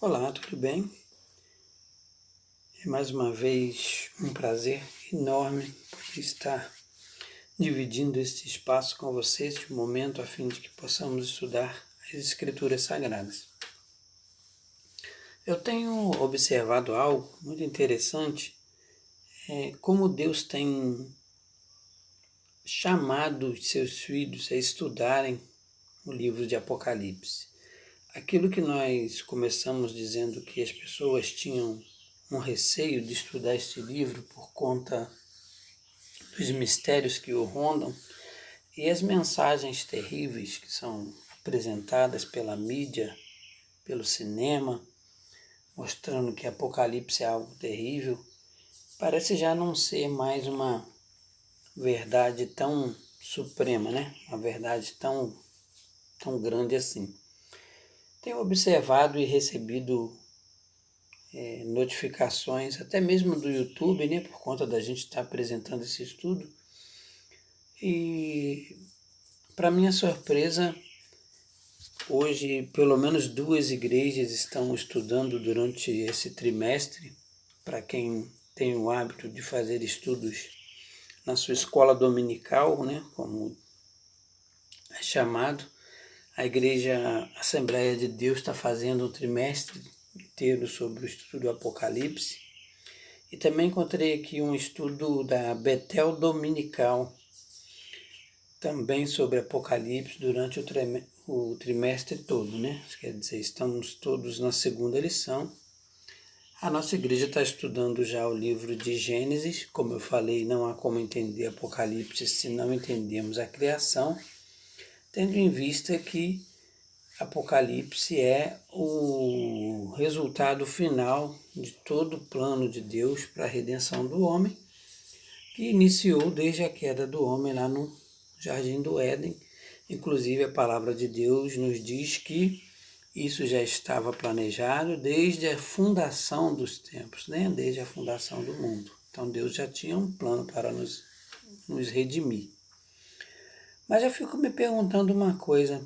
Olá, tudo bem? É mais uma vez um prazer enorme poder estar dividindo este espaço com vocês, este momento, a fim de que possamos estudar as Escrituras Sagradas. Eu tenho observado algo muito interessante, como Deus tem chamado os seus filhos a estudarem o livro de Apocalipse. Aquilo que nós começamos dizendo que as pessoas tinham um receio de estudar este livro por conta dos mistérios que o rondam e as mensagens terríveis que são apresentadas pela mídia, pelo cinema, mostrando que Apocalipse é algo terrível, parece já não ser mais uma verdade tão suprema, né? Uma verdade tão grande assim. Tenho observado e recebido notificações, até mesmo do YouTube, né, por conta da gente estar apresentando esse estudo. E, para minha surpresa, hoje pelo menos 2 igrejas estão estudando durante esse trimestre, para quem tem o hábito de fazer estudos na sua escola dominical, né, como é chamado. A Igreja Assembleia de Deus está fazendo um trimestre inteiro sobre o estudo do Apocalipse. E também encontrei aqui um estudo da Betel Dominical, também sobre Apocalipse durante o trimestre todo, né? Quer dizer, estamos todos na segunda lição. A nossa igreja está estudando já o livro de Gênesis. Como eu falei, não há como entender Apocalipse se não entendemos a criação, tendo em vista que Apocalipse é o resultado final de todo o plano de Deus para a redenção do homem, que iniciou desde a queda do homem lá no Jardim do Éden. Inclusive a palavra de Deus nos diz que isso já estava planejado desde a fundação dos tempos, né? Desde a fundação do mundo. Então Deus já tinha um plano para nos redimir. Mas eu fico me perguntando uma coisa.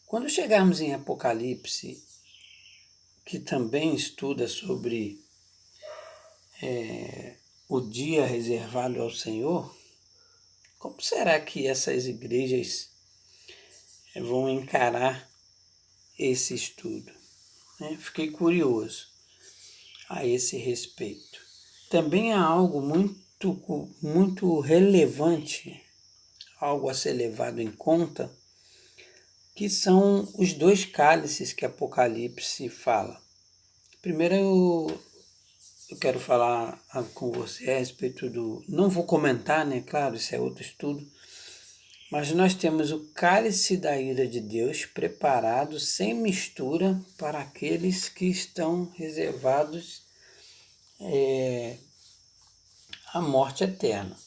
Quando chegarmos em Apocalipse, que também estuda sobre o dia reservado ao Senhor, como será que essas igrejas vão encarar esse estudo? Fiquei curioso a esse respeito. Também há algo muito relevante, algo a ser levado em conta, que são os 2 cálices que Apocalipse fala. Primeiro eu quero falar com você a respeito do... Não vou comentar, né? Claro, isso é outro estudo. Mas nós temos o cálice da ira de Deus preparado sem mistura para aqueles que estão reservados à morte eterna.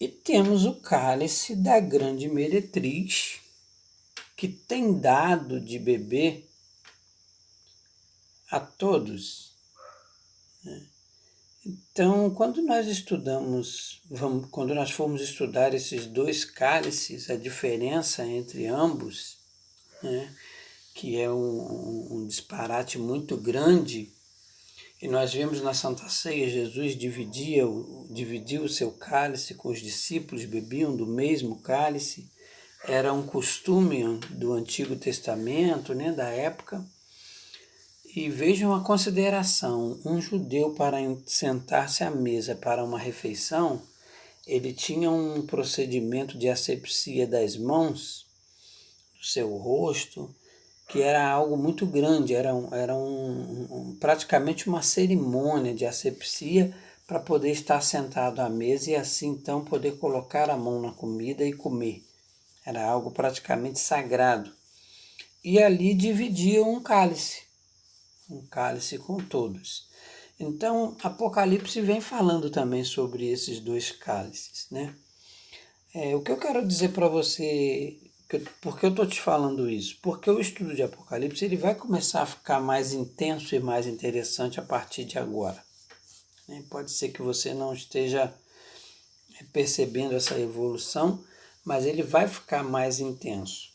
E temos o cálice da grande meretriz, que tem dado de beber a todos. Então, quando nós formos estudar esses 2 cálices, a diferença entre ambos, né, que é um disparate muito grande, e nós vemos na Santa Ceia, Jesus dividiu o seu cálice com os discípulos, bebiam do mesmo cálice, era um costume do Antigo Testamento, né, da época. E vejam a consideração, um judeu para sentar-se à mesa para uma refeição, ele tinha um procedimento de asepsia das mãos, do seu rosto, que era algo muito grande, era praticamente uma cerimônia de asepsia para poder estar sentado à mesa e assim então poder colocar a mão na comida e comer. Era algo praticamente sagrado. E ali dividiam um cálice com todos. Então, Apocalipse vem falando também sobre esses 2 cálices, né? O que eu quero dizer para você, por que eu estou te falando isso? Porque o estudo de Apocalipse ele vai começar a ficar mais intenso e mais interessante a partir de agora. Pode ser que você não esteja percebendo essa evolução, mas ele vai ficar mais intenso.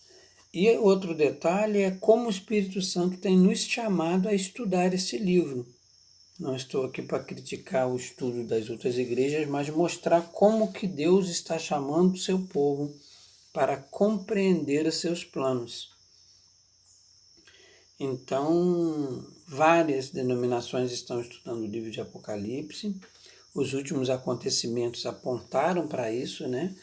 E outro detalhe é como o Espírito Santo tem nos chamado a estudar esse livro. Não estou aqui para criticar o estudo das outras igrejas, mas mostrar como que Deus está chamando o seu povo para compreender os seus planos. Então, várias denominações estão estudando o livro de Apocalipse. Os últimos acontecimentos apontaram para isso, né?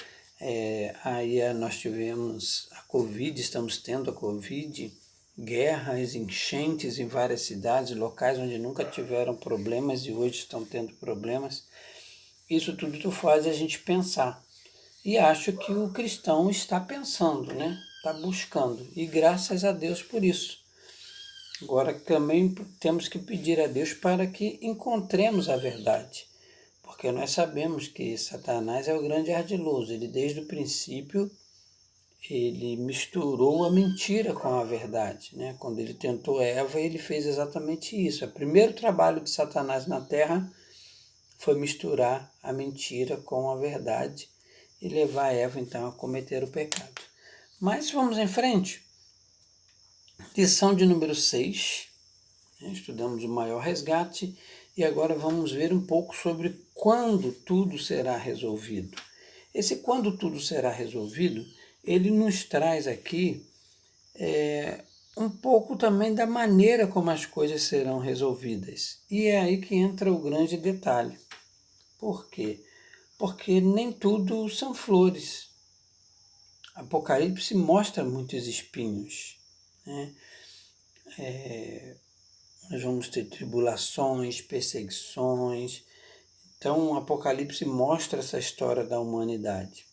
Aí nós tivemos a Covid, estamos tendo a Covid, guerras, enchentes em várias cidades, locais onde nunca tiveram problemas e hoje estão tendo problemas. Isso tudo faz a gente pensar. E acho que o cristão está pensando, né? Está buscando. E graças a Deus por isso. Agora também temos que pedir a Deus para que encontremos a verdade. Porque nós sabemos que Satanás é o grande ardiloso. Ele desde o princípio ele misturou a mentira com a verdade, né? Quando ele tentou Eva, ele fez exatamente isso. O primeiro trabalho de Satanás na Terra foi misturar a mentira com a verdade e levar Eva então a cometer o pecado. Mas vamos em frente. Lição de número 6. Estudamos o maior resgate e agora vamos ver um pouco sobre quando tudo será resolvido. Esse quando tudo será resolvido, ele nos traz aqui um pouco também da maneira como as coisas serão resolvidas. E é aí que entra o grande detalhe. Por quê? Porque nem tudo são flores. Apocalipse mostra muitos espinhos, né? Nós vamos ter tribulações, perseguições. Então, o Apocalipse mostra essa história da humanidade.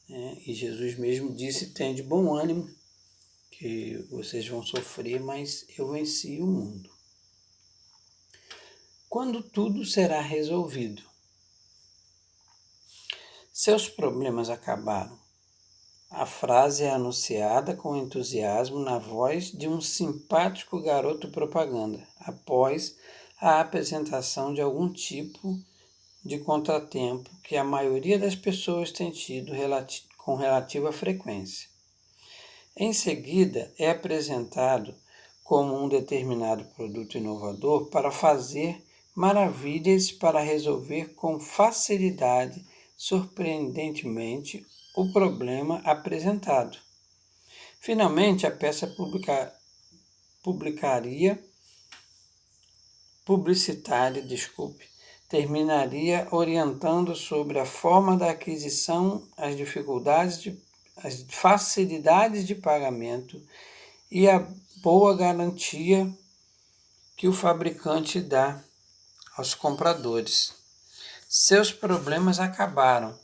E Jesus mesmo disse: tem de bom ânimo, que vocês vão sofrer, mas eu venci o mundo. Quando tudo será resolvido? Seus problemas acabaram. A frase é anunciada com entusiasmo na voz de um simpático garoto propaganda, após a apresentação de algum tipo de contratempo que a maioria das pessoas tem tido com relativa frequência. Em seguida, é apresentado como um determinado produto inovador para fazer maravilhas, para resolver com facilidade, surpreendentemente, o problema apresentado. Finalmente, a peça publicitária, terminaria orientando sobre a forma da aquisição, as facilidades de pagamento e a boa garantia que o fabricante dá aos compradores. Seus problemas acabaram.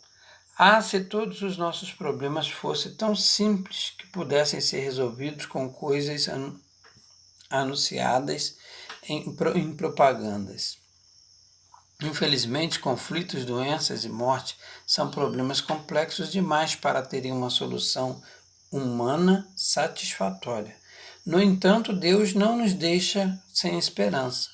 Se todos os nossos problemas fossem tão simples que pudessem ser resolvidos com coisas anunciadas em propagandas. Infelizmente, conflitos, doenças e morte são problemas complexos demais para terem uma solução humana satisfatória. No entanto, Deus não nos deixa sem esperança.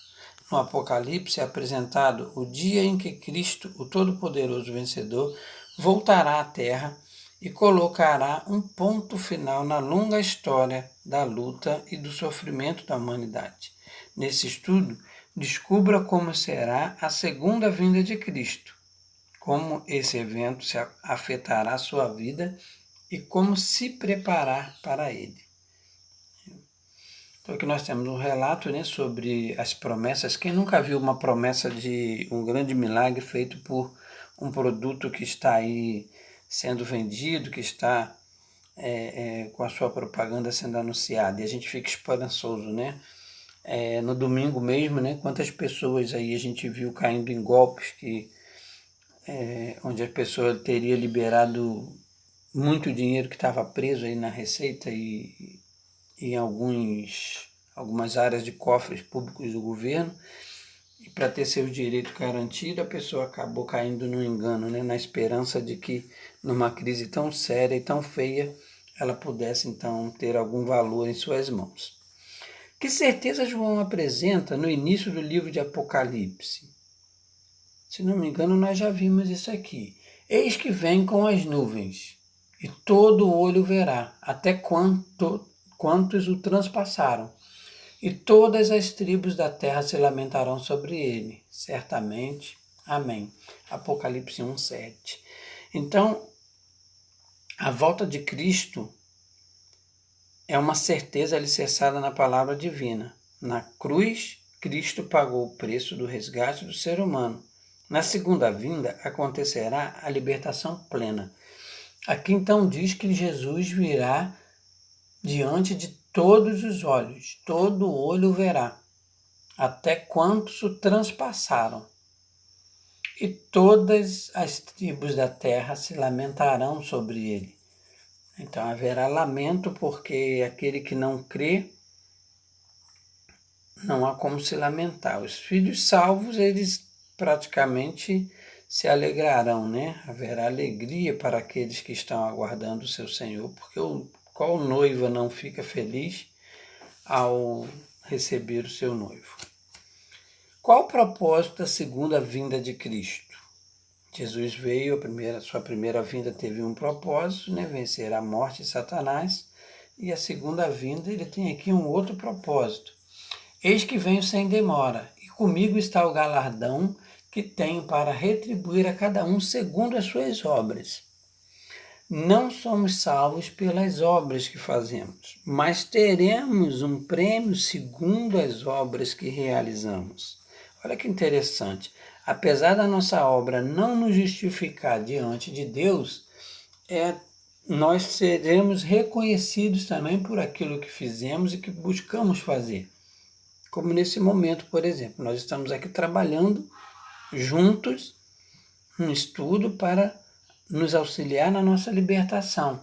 No Apocalipse é apresentado o dia em que Cristo, o Todo-Poderoso Vencedor, voltará à Terra e colocará um ponto final na longa história da luta e do sofrimento da humanidade. Nesse estudo, descubra como será a segunda vinda de Cristo, como esse evento afetará a sua vida e como se preparar para ele. Então aqui nós temos um relato, né, sobre as promessas. Quem nunca viu uma promessa de um grande milagre feito por um produto que está aí sendo vendido, que está com a sua propaganda sendo anunciada, e a gente fica esperançoso, né? No domingo mesmo, né, quantas pessoas aí a gente viu caindo em golpes onde a pessoa teria liberado muito dinheiro que estava preso aí na Receita e em algumas áreas de cofres públicos do governo, e para ter seus direitos garantidos, a pessoa acabou caindo no engano, né, na esperança de que numa crise tão séria e tão feia, ela pudesse então ter algum valor em suas mãos. Que certeza João apresenta no início do livro de Apocalipse? Se não me engano, nós já vimos isso aqui. Eis que vem com as nuvens, e todo olho verá, até quantos o transpassaram. E todas as tribos da terra se lamentarão sobre ele, certamente. Amém. Apocalipse 1:7. Então, a volta de Cristo é uma certeza alicerçada na palavra divina. Na cruz, Cristo pagou o preço do resgate do ser humano. Na segunda vinda, acontecerá a libertação plena. Aqui então diz que Jesus virá diante de todos os olhos, todo olho verá, até quantos o transpassaram. E todas as tribos da terra se lamentarão sobre ele. Então haverá lamento, porque aquele que não crê, não há como se lamentar. Os filhos salvos, eles praticamente se alegrarão, né? Haverá alegria para aqueles que estão aguardando o seu Senhor, porque qual noiva não fica feliz ao receber o seu noivo? Qual o propósito da segunda vinda de Cristo? Jesus veio, sua primeira vinda teve um propósito, né? Vencer a morte e Satanás, e a segunda vinda ele tem aqui um outro propósito. Eis que venho sem demora, e comigo está o galardão que tenho para retribuir a cada um segundo as suas obras. Não somos salvos pelas obras que fazemos, mas teremos um prêmio segundo as obras que realizamos. Olha que interessante. Apesar da nossa obra não nos justificar diante de Deus, nós seremos reconhecidos também por aquilo que fizemos e que buscamos fazer. Como nesse momento, por exemplo, nós estamos aqui trabalhando juntos um estudo para nos auxiliar na nossa libertação.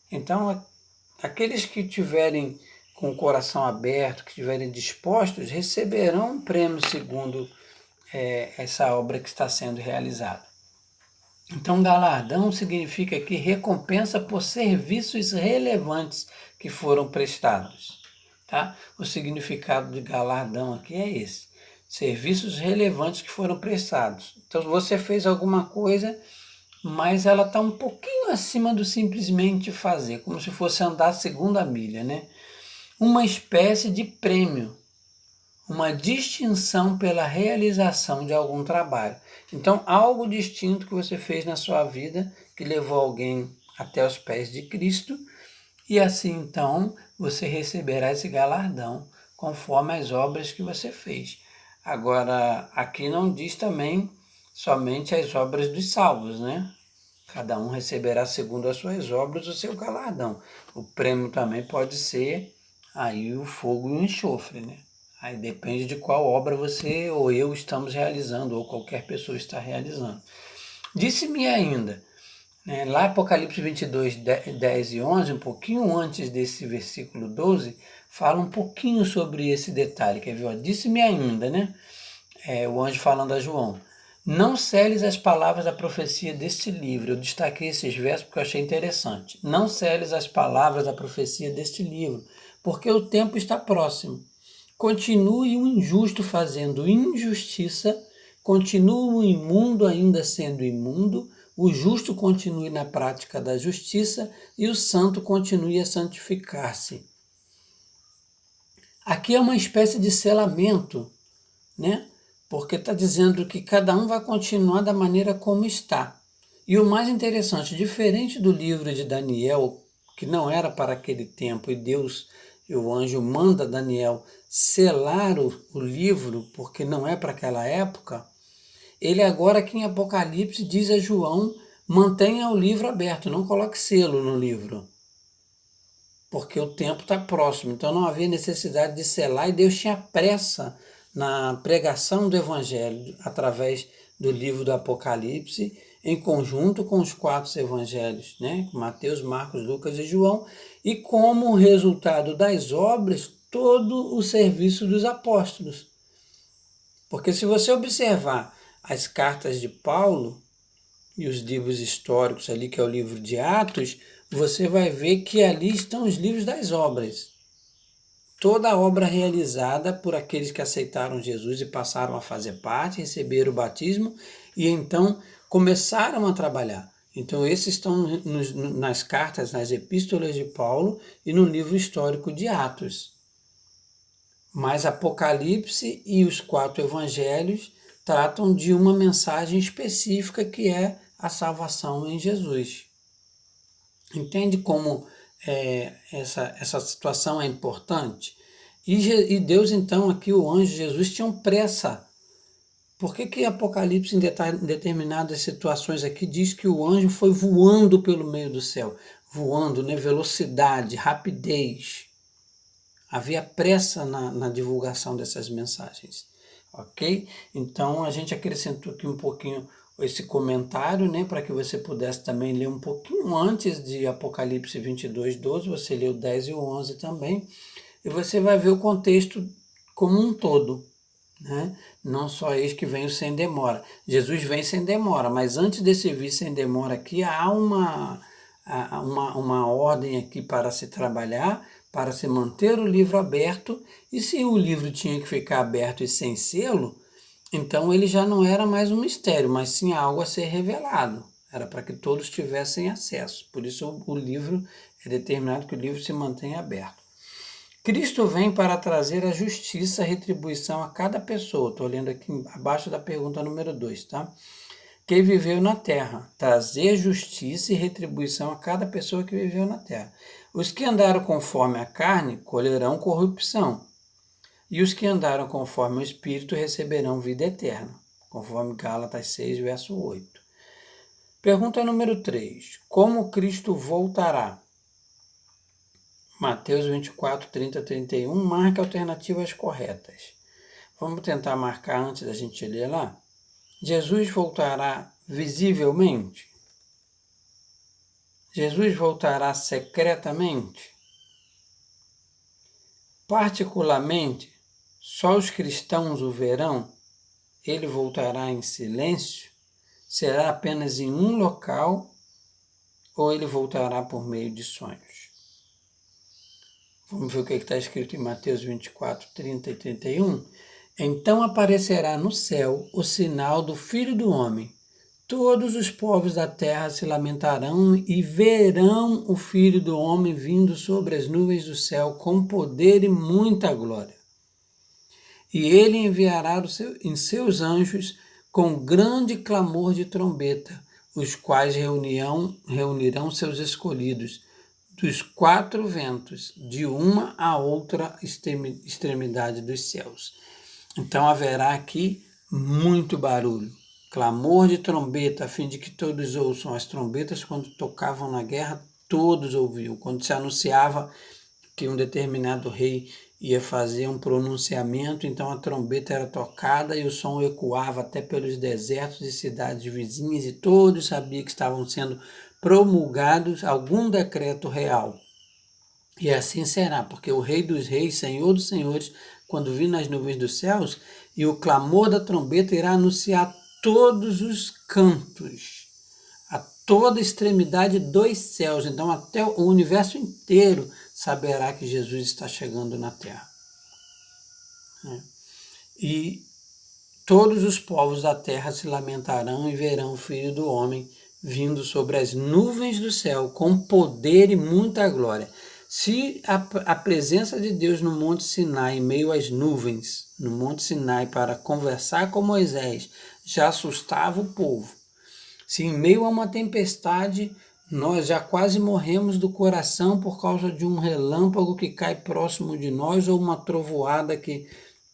Então, aqueles que tiverem com o coração aberto, que estiverem dispostos, receberão um prêmio segundo essa obra que está sendo realizada. Então, galardão significa aqui recompensa por serviços relevantes que foram prestados. Tá? O significado de galardão aqui é esse. Serviços relevantes que foram prestados. Então, você fez alguma coisa, mas ela está um pouquinho acima do simplesmente fazer, como se fosse andar a segunda milha, né? Uma espécie de prêmio, uma distinção pela realização de algum trabalho. Então, algo distinto que você fez na sua vida, que levou alguém até os pés de Cristo, e assim, então, você receberá esse galardão, conforme as obras que você fez. Agora, aqui não diz também somente as obras dos salvos, né? Cada um receberá segundo as suas obras o seu galardão. O prêmio também pode ser aí o fogo e o enxofre, né? Aí depende de qual obra você ou eu estamos realizando, ou qualquer pessoa está realizando. Disse-me ainda, né, lá Apocalipse 22, 10 e 11, um pouquinho antes desse versículo 12, fala um pouquinho sobre esse detalhe. Quer ver? Disse-me ainda, né? O anjo falando a João. Não seles as palavras da profecia deste livro. Eu destaquei esses versos porque eu achei interessante. Não seles as palavras da profecia deste livro, porque o tempo está próximo. Continue o injusto fazendo injustiça, continue o imundo ainda sendo imundo, o justo continue na prática da justiça e o santo continue a santificar-se. Aqui é uma espécie de selamento, né? Porque está dizendo que cada um vai continuar da maneira como está. E o mais interessante, diferente do livro de Daniel, que não era para aquele tempo, e Deus e o anjo manda Daniel selar o livro, porque não é para aquela época, ele agora aqui em Apocalipse diz a João, mantenha o livro aberto, não coloque selo no livro, porque o tempo está próximo, então não havia necessidade de selar, e Deus tinha pressa na pregação do Evangelho através do livro do Apocalipse, em conjunto com os 4 evangelhos, né? Mateus, Marcos, Lucas e João, e como resultado das obras, todo o serviço dos apóstolos. Porque se você observar as cartas de Paulo e os livros históricos ali, que é o livro de Atos, você vai ver que ali estão os livros das obras. Toda a obra realizada por aqueles que aceitaram Jesus e passaram a fazer parte, receberam o batismo e então começaram a trabalhar. Então, esses estão nas cartas, nas epístolas de Paulo e no livro histórico de Atos. Mas Apocalipse e os 4 evangelhos tratam de uma mensagem específica que é a salvação em Jesus. Entende como essa situação é importante? E Deus, então, aqui o anjo Jesus tinham pressa. Por que Apocalipse, em determinadas situações aqui, diz que o anjo foi voando pelo meio do céu? Voando, né? Velocidade, rapidez. Havia pressa na divulgação dessas mensagens, ok? Então, a gente acrescentou aqui um pouquinho esse comentário, né, para que você pudesse também ler um pouquinho antes de Apocalipse 22:12, você leu 10 e o 11 também, e você vai ver o contexto como um todo, né? Não só eis que venho sem demora. Jesus vem sem demora, mas antes desse vir sem demora aqui, há uma ordem aqui para se trabalhar, para se manter o livro aberto, e se o livro tinha que ficar aberto e sem selo, então ele já não era mais um mistério, mas sim algo a ser revelado. Era para que todos tivessem acesso. Por isso o livro é determinado que o livro se mantenha aberto. Cristo vem para trazer a justiça, a retribuição a cada pessoa. Estou lendo aqui abaixo da pergunta número 2, tá? Que viveu na terra. Trazer justiça e retribuição a cada pessoa que viveu na terra. Os que andaram conforme a carne colherão corrupção. E os que andaram conforme o Espírito receberão vida eterna. Conforme Gálatas 6, verso 8. Pergunta número 3. Como Cristo voltará? Mateus 24, 30, 31, marque alternativas corretas. Vamos tentar marcar antes da gente ler lá? Jesus voltará visivelmente? Jesus voltará secretamente? Particularmente, só os cristãos o verão? Ele voltará em silêncio? Será apenas em um local? Ou ele voltará por meio de sonhos? Vamos ver o que está escrito em Mateus 24, 30 e 31. Então aparecerá no céu o sinal do Filho do Homem. Todos os povos da terra se lamentarão e verão o Filho do Homem vindo sobre as nuvens do céu com poder e muita glória. E ele enviará em seus anjos com grande clamor de trombeta, os quais reunirão seus escolhidos dos 4 ventos, de uma a outra extremidade dos céus. Então haverá aqui muito barulho, clamor de trombeta, a fim de que todos ouçam. As trombetas, quando tocavam na guerra, todos ouviam. Quando se anunciava que um determinado rei ia fazer um pronunciamento, então a trombeta era tocada e o som ecoava até pelos desertos e cidades vizinhas, e todos sabiam que estavam sendo promulgados algum decreto real. E assim será, porque o Rei dos Reis, Senhor dos Senhores, quando vir nas nuvens dos céus, e o clamor da trombeta irá anunciar todos os cantos, a toda extremidade dos céus. Então até o universo inteiro saberá que Jesus está chegando na terra. E todos os povos da terra se lamentarão e verão o Filho do Homem vindo sobre as nuvens do céu com poder e muita glória. Se a presença de Deus no Monte Sinai, em meio às nuvens, no Monte Sinai, para conversar com Moisés, já assustava o povo, se em meio a uma tempestade nós já quase morremos do coração por causa de um relâmpago que cai próximo de nós ou uma trovoada que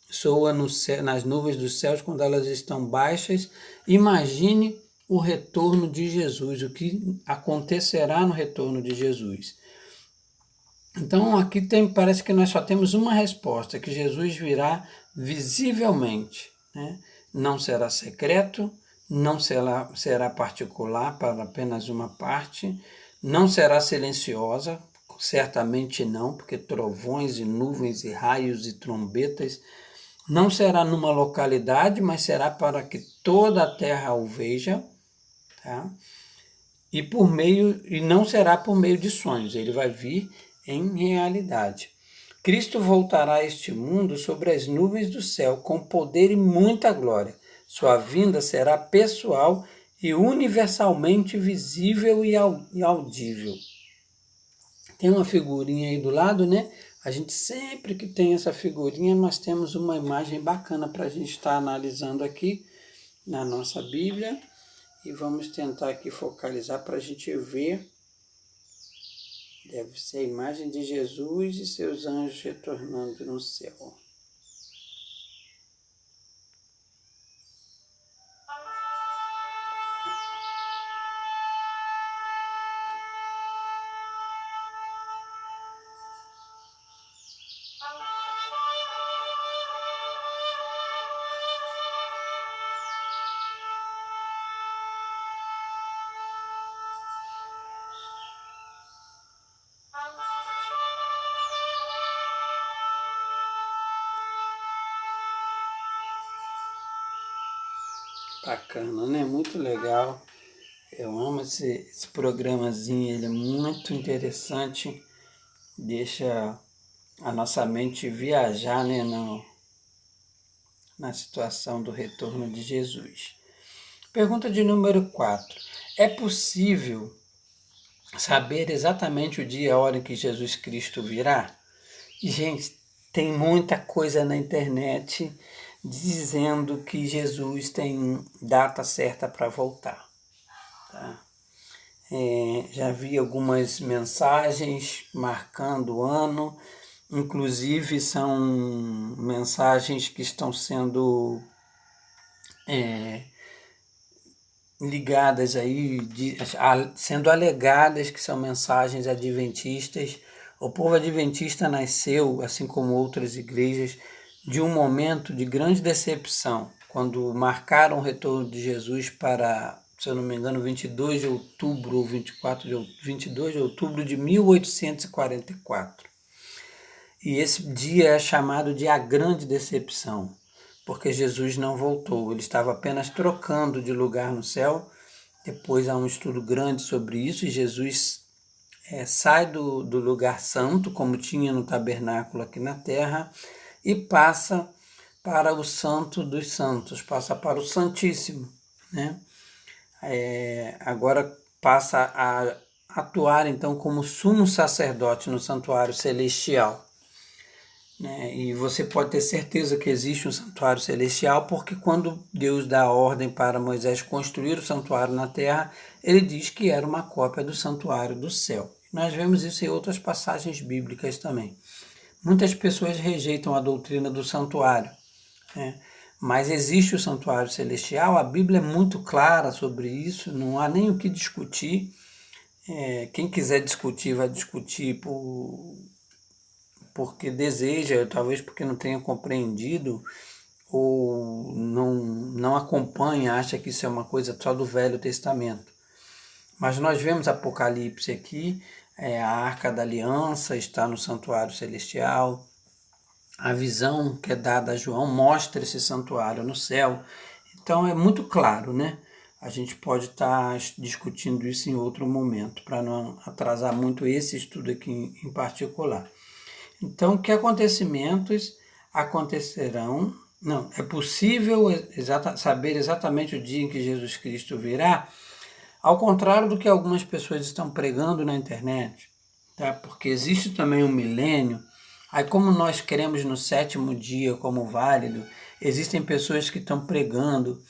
soa nas nuvens dos céus quando elas estão baixas, imagine o retorno de Jesus, o que acontecerá no retorno de Jesus. Então aqui parece que nós só temos uma resposta, que Jesus virá visivelmente, né? Não será secreto, não será particular para apenas uma parte, não será silenciosa, certamente não, porque trovões e nuvens e raios e trombetas, não será numa localidade, mas será para que toda a terra o veja, tá? E não será por meio de sonhos, ele vai vir em realidade. Cristo voltará a este mundo sobre as nuvens do céu, com poder e muita glória. Sua vinda será pessoal e universalmente visível e audível. Tem uma figurinha aí do lado, né? A gente sempre que tem essa figurinha, nós temos uma imagem bacana para a gente estar analisando aqui na nossa Bíblia. E vamos tentar aqui focalizar para a gente ver. Deve ser a imagem de Jesus e seus anjos retornando no céu. Bacana, né? Muito legal. Eu amo esse programazinho, ele é muito interessante. Deixa a nossa mente viajar, né, na situação do retorno de Jesus. Pergunta de número 4. É possível saber exatamente o dia e a hora em que Jesus Cristo virá? Gente, tem muita coisa na internet dizendo que Jesus tem data certa para voltar. Tá? Já vi algumas mensagens marcando o ano, inclusive são mensagens que estão sendo ligadas aí, sendo alegadas que são mensagens adventistas. O povo adventista nasceu, assim como outras igrejas, de um momento de grande decepção, quando marcaram o retorno de Jesus para, se eu não me engano, 22 de outubro ou 22 de outubro de 1844. E esse dia é chamado de a grande decepção, porque Jesus não voltou, ele estava apenas trocando de lugar no céu. Depois há um estudo grande sobre isso, e Jesus sai do lugar santo, como tinha no tabernáculo aqui na terra, e passa para o Santo dos Santos, passa para o Santíssimo, né? Agora passa a atuar então como sumo sacerdote no santuário celestial. E você pode ter certeza que existe um santuário celestial, porque quando Deus dá a ordem para Moisés construir o santuário na terra, ele diz que era uma cópia do santuário do céu. Nós vemos isso em outras passagens bíblicas também. Muitas pessoas rejeitam a doutrina do santuário, né? Mas existe o santuário celestial, a Bíblia é muito clara sobre isso, não há nem o que discutir. Quem quiser discutir, vai discutir porque deseja, talvez porque não tenha compreendido ou não acompanha, acha que isso é uma coisa só do Velho Testamento. Mas nós vemos Apocalipse aqui, a Arca da Aliança está no Santuário Celestial, a visão que é dada a João mostra esse santuário no céu. Então é muito claro, né? A gente pode estar discutindo isso em outro momento, para não atrasar muito esse estudo aqui em particular. Então, que acontecimentos acontecerão? Não, é possível saber exatamente o dia em que Jesus Cristo virá, ao contrário do que algumas pessoas estão pregando na internet, tá? Porque existe também um milênio. Aí, como nós queremos no 7º dia como válido, existem pessoas que estão pregando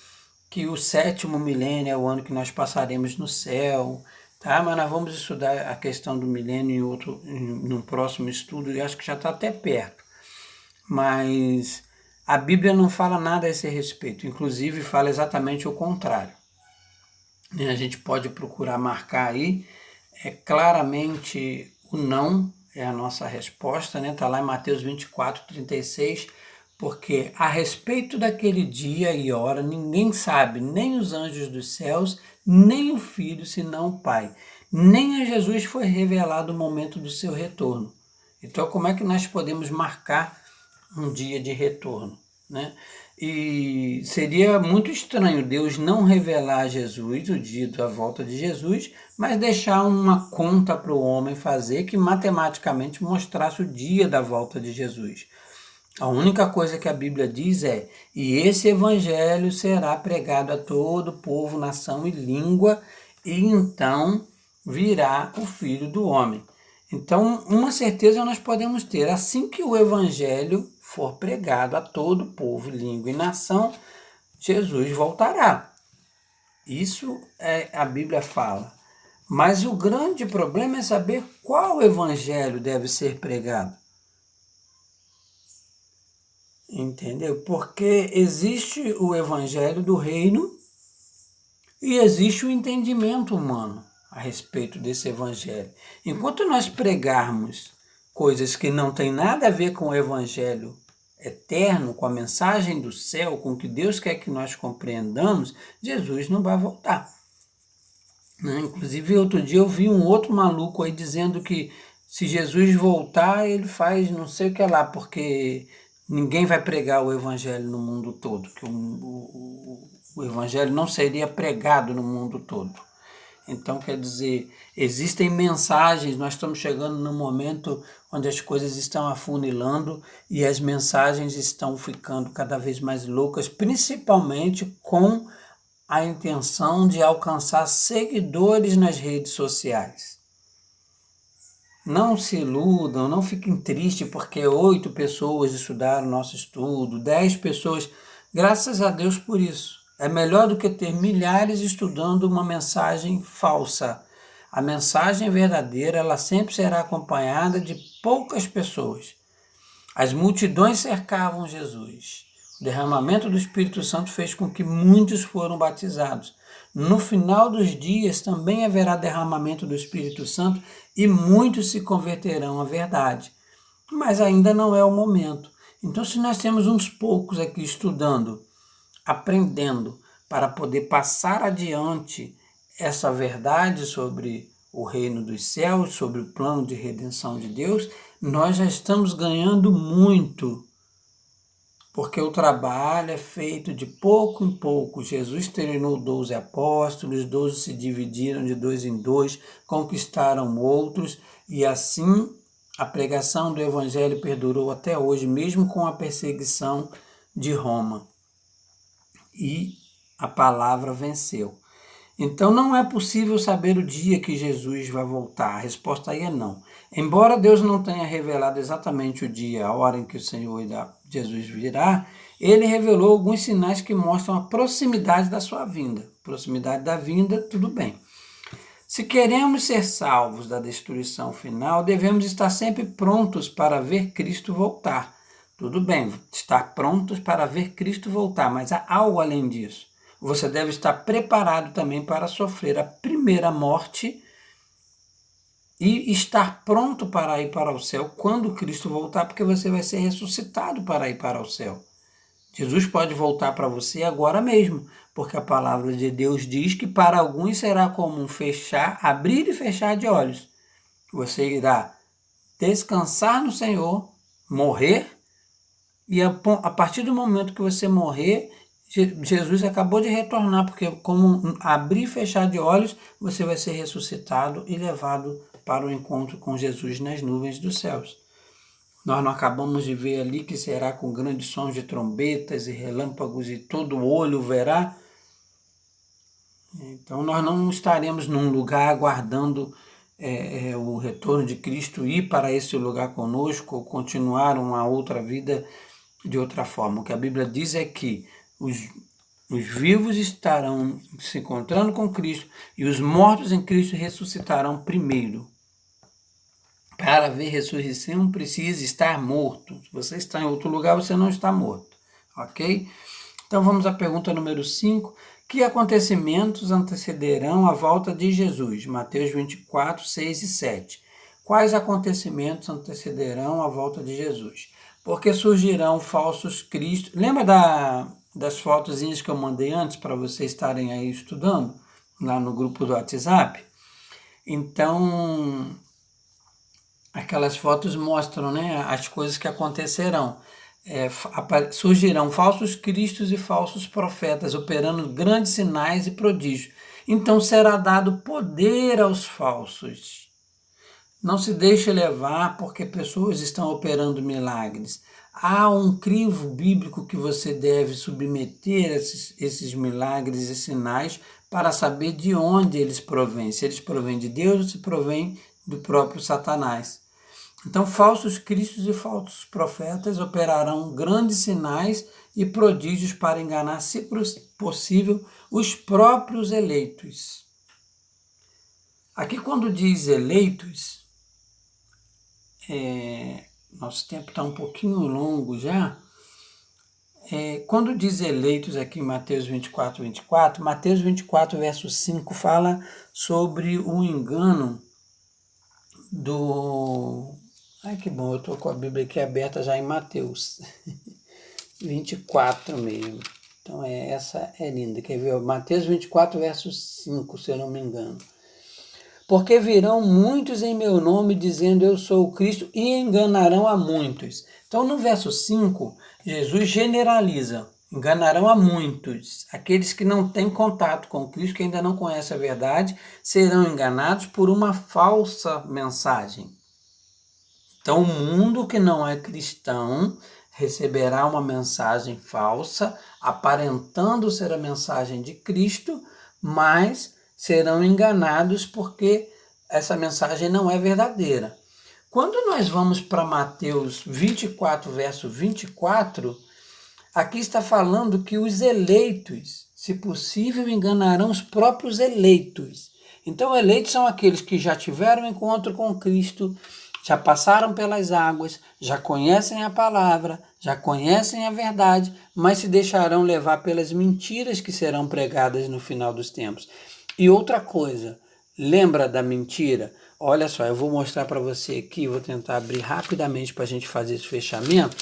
que o 7º milênio é o ano que nós passaremos no céu, tá? Mas nós vamos estudar a questão do milênio num próximo estudo, e acho que já está até perto. Mas a Bíblia não fala nada a esse respeito, inclusive fala exatamente o contrário. A gente pode procurar marcar aí, claramente o não é a nossa resposta, né? Está lá em Mateus 24:36, porque a respeito daquele dia e hora ninguém sabe, nem os anjos dos céus, nem o Filho, senão o Pai. Nem a Jesus foi revelado o momento do seu retorno. Então, como é que nós podemos marcar um dia de retorno, né? E seria muito estranho Deus não revelar a Jesus o dia da volta de Jesus, mas deixar uma conta para o homem fazer que matematicamente mostrasse o dia da volta de Jesus. A única coisa que a Bíblia diz é: e esse evangelho será pregado a todo povo, nação e língua, e então virá o Filho do Homem. Então, uma certeza nós podemos ter: assim que o evangelho for pregado a todo povo, língua e nação, Jesus voltará. Isso a Bíblia fala. Mas o grande problema é saber qual evangelho deve ser pregado. Entendeu? Porque existe o evangelho do reino e existe o entendimento humano a respeito desse evangelho. Enquanto nós pregarmos coisas que não têm nada a ver com o evangelho eterno, com a mensagem do céu, com o que Deus quer que nós compreendamos, Jesus não vai voltar. Inclusive, outro dia eu vi um outro maluco aí dizendo que se Jesus voltar, ele faz não sei o que lá, porque ninguém vai pregar o evangelho no mundo todo, que o evangelho não seria pregado no mundo todo. Então, quer dizer, existem mensagens, nós estamos chegando num momento onde as coisas estão afunilando e as mensagens estão ficando cada vez mais loucas, principalmente com a intenção de alcançar seguidores nas redes sociais. Não se iludam, não fiquem tristes porque 8 pessoas estudaram nosso estudo, 10 pessoas, graças a Deus por isso. É melhor do que ter milhares estudando uma mensagem falsa. A mensagem verdadeira, ela sempre será acompanhada de poucas pessoas. As multidões cercavam Jesus. O derramamento do Espírito Santo fez com que muitos foram batizados. No final dos dias também haverá derramamento do Espírito Santo e muitos se converterão à verdade. Mas ainda não é o momento. Então, se nós temos uns poucos aqui estudando, aprendendo, para poder passar adiante essa verdade sobre o reino dos céus, sobre o plano de redenção de Deus, nós já estamos ganhando muito. Porque o trabalho é feito de pouco em pouco. Jesus treinou 12 apóstolos, 12 se dividiram de 2 em 2, conquistaram outros, e assim a pregação do Evangelho perdurou até hoje, mesmo com a perseguição de Roma. E a palavra venceu. Então não é possível saber o dia que Jesus vai voltar. A resposta aí é não. Embora Deus não tenha revelado exatamente o dia, a hora em que o Senhor Jesus virá, ele revelou alguns sinais que mostram a proximidade da sua vinda. Proximidade da vinda, tudo bem. Se queremos ser salvos da destruição final, devemos estar sempre prontos para ver Cristo voltar. Tudo bem, estar prontos para ver Cristo voltar, mas há algo além disso. Você deve estar preparado também para sofrer a primeira morte e estar pronto para ir para o céu quando Cristo voltar, porque você vai ser ressuscitado para ir para o céu. Jesus pode voltar para você agora mesmo, porque a palavra de Deus diz que para alguns será como um abrir e fechar de olhos. Você irá descansar no Senhor, morrer, e a partir do momento que você morrer, Jesus acabou de retornar, porque como abrir e fechar de olhos, você vai ser ressuscitado e levado para o encontro com Jesus nas nuvens dos céus. Nós não acabamos de ver ali que será com grandes sons de trombetas e relâmpagos e todo olho verá. Então nós não estaremos num lugar aguardando o retorno de Cristo, ir para esse lugar conosco ou continuar uma outra vida de outra forma. O que a Bíblia diz é que os vivos estarão se encontrando com Cristo e os mortos em Cristo ressuscitarão primeiro. Para ver ressurreição precisa estar morto. Se você está em outro lugar, você não está morto. Ok? Então vamos à pergunta número 5. Que acontecimentos antecederão a volta de Jesus? Mateus 24, 6 e 7. Quais acontecimentos antecederão a volta de Jesus? Porque surgirão falsos cristos. Lembra das fotozinhas que eu mandei antes para vocês estarem aí estudando? Lá no grupo do WhatsApp? Então, aquelas fotos mostram, né, as coisas que acontecerão. Surgirão falsos cristos e falsos profetas, operando grandes sinais e prodígios. Então será dado poder aos falsos. Não se deixe levar porque pessoas estão operando milagres. Há um crivo bíblico que você deve submeter esses milagres e sinais para saber de onde eles provêm. Se eles provêm de Deus ou se provêm do próprio Satanás. Então, falsos cristos e falsos profetas operarão grandes sinais e prodígios para enganar, se possível, os próprios eleitos. Aqui, quando diz eleitos, nosso tempo está um pouquinho longo já. Quando diz eleitos aqui em Mateus 24, Mateus 24, verso 5, fala sobre o engano do... Ai, que bom, eu estou com a Bíblia aqui aberta já em Mateus 24 mesmo. Então, essa é linda. Quer ver? Mateus 24, verso 5, se eu não me engano. Porque virão muitos em meu nome dizendo eu sou o Cristo e enganarão a muitos. Então, no verso 5, Jesus generaliza. Enganarão a muitos. Aqueles que não têm contato com Cristo, que ainda não conhecem a verdade, serão enganados por uma falsa mensagem. Então, o mundo que não é cristão receberá uma mensagem falsa, aparentando ser a mensagem de Cristo, mas serão enganados porque essa mensagem não é verdadeira. Quando nós vamos para Mateus 24, verso 24, aqui está falando que os eleitos, se possível, enganarão os próprios eleitos. Então, eleitos são aqueles que já tiveram encontro com Cristo, já passaram pelas águas, já conhecem a palavra, já conhecem a verdade, mas se deixarão levar pelas mentiras que serão pregadas no final dos tempos. E outra coisa, lembra da mentira? Olha só, eu vou mostrar para você aqui, vou tentar abrir rapidamente para a gente fazer esse fechamento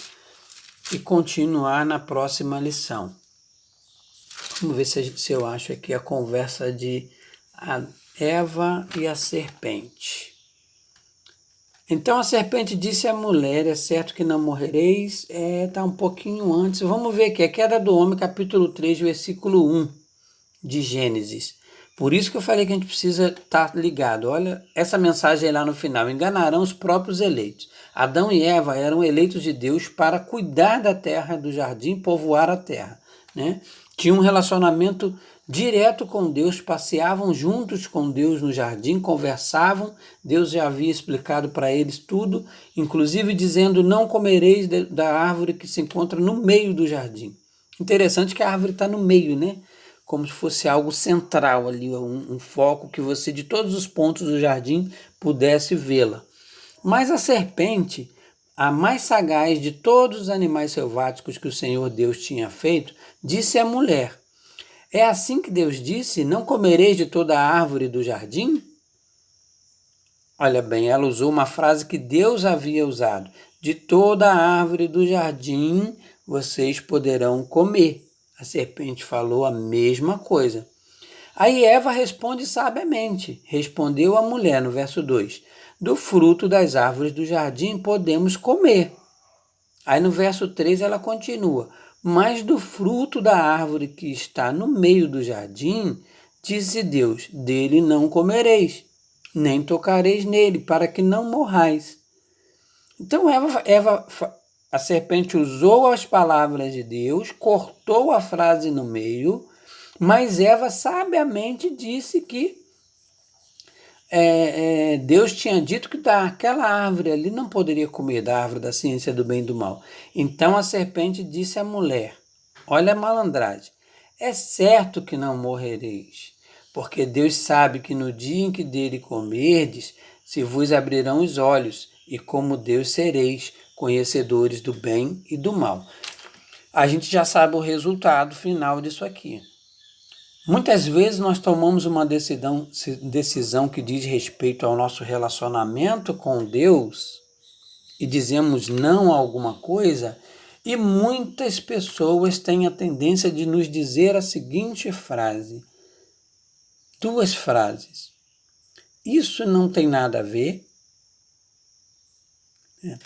e continuar na próxima lição. Vamos ver se eu acho aqui a conversa de Eva e a serpente. Então a serpente disse à mulher, é certo que não morrereis, está um pouquinho antes. Vamos ver aqui, a queda do homem, capítulo 3, versículo 1 de Gênesis. Por isso que eu falei que a gente precisa estar ligado. Olha essa mensagem aí lá no final. Enganarão os próprios eleitos. Adão e Eva eram eleitos de Deus para cuidar da terra, do jardim, povoar a terra, né? Tinham um relacionamento direto com Deus, passeavam juntos com Deus no jardim, conversavam. Deus já havia explicado para eles tudo, inclusive dizendo, não comereis da árvore que se encontra no meio do jardim. Interessante que a árvore está no meio, né? Como se fosse algo central ali, um foco que você, de todos os pontos do jardim, pudesse vê-la. Mas a serpente, a mais sagaz de todos os animais selváticos que o Senhor Deus tinha feito, disse à mulher, é assim que Deus disse, não comereis de toda a árvore do jardim? Olha bem, ela usou uma frase que Deus havia usado. De toda a árvore do jardim vocês poderão comer. A serpente falou a mesma coisa. Aí Eva responde sabiamente. Respondeu a mulher, no verso 2. Do fruto das árvores do jardim podemos comer. Aí no verso 3 ela continua. Mas do fruto da árvore que está no meio do jardim, disse Deus, dele não comereis, nem tocareis nele, para que não morrais. Então a serpente usou as palavras de Deus, cortou a frase no meio, mas Eva sabiamente disse que Deus tinha dito que daquela árvore ali não poderia comer, da árvore da ciência do bem e do mal. Então a serpente disse à mulher, olha a malandragem, é certo que não morrereis, porque Deus sabe que no dia em que dele comerdes, se vos abrirão os olhos, e como Deus sereis, conhecedores do bem e do mal. A gente já sabe o resultado final disso aqui. Muitas vezes nós tomamos uma decisão que diz respeito ao nosso relacionamento com Deus e dizemos não a alguma coisa, e muitas pessoas têm a tendência de nos dizer a seguinte frase, duas frases. Isso não tem nada a ver,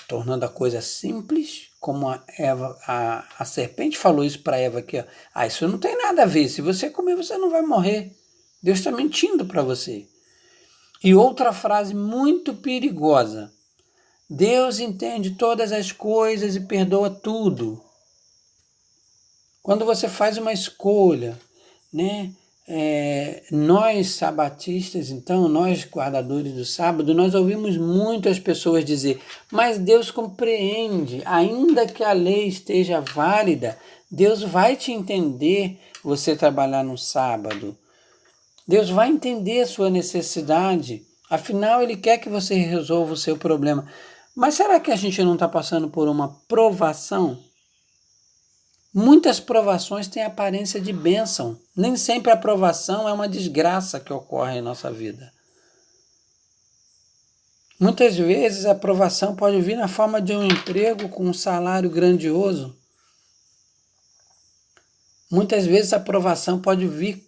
tornando a coisa simples, como a serpente falou isso para Eva aqui, ó. Isso não tem nada a ver, se você comer você não vai morrer, Deus está mentindo para você. E outra frase muito perigosa: Deus entende todas as coisas e perdoa tudo. Quando você faz uma escolha, né? Nós sabatistas, então, nós guardadores do sábado, nós ouvimos muito as pessoas dizer, mas Deus compreende, ainda que a lei esteja válida, Deus vai te entender você trabalhar no sábado. Deus vai entender a sua necessidade, afinal Ele quer que você resolva o seu problema. Mas será que a gente não está passando por uma provação? Muitas provações têm aparência de bênção. Nem sempre a provação é uma desgraça que ocorre em nossa vida. Muitas vezes a provação pode vir na forma de um emprego com um salário grandioso. Muitas vezes a provação pode vir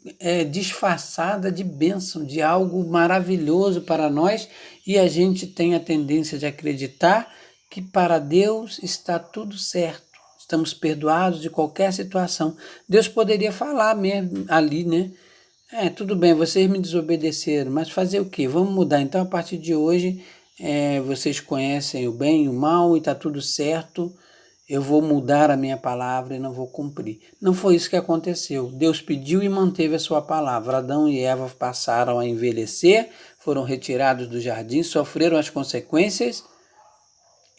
disfarçada de bênção, de algo maravilhoso para nós, e a gente tem a tendência de acreditar que para Deus está tudo certo. Estamos perdoados de qualquer situação. Deus poderia falar mesmo ali, né? Tudo bem, vocês me desobedeceram, mas fazer o quê? Vamos mudar. Então, a partir de hoje, vocês conhecem o bem e o mal e está tudo certo. Eu vou mudar a minha palavra e não vou cumprir. Não foi isso que aconteceu. Deus pediu e manteve a sua palavra. Adão e Eva passaram a envelhecer, foram retirados do jardim, sofreram as consequências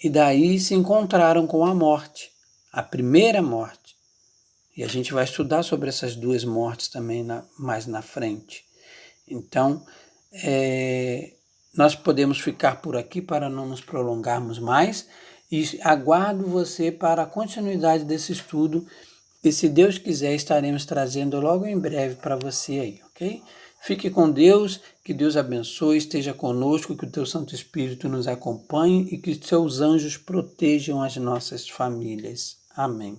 e daí se encontraram com a morte. A primeira morte. E a gente vai estudar sobre essas duas mortes também mais na frente. Então, nós podemos ficar por aqui para não nos prolongarmos mais e aguardo você para a continuidade desse estudo e, se Deus quiser, estaremos trazendo logo em breve para você aí, ok? Fique com Deus, que Deus abençoe, esteja conosco, que o teu Santo Espírito nos acompanhe e que seus anjos protejam as nossas famílias. Amém.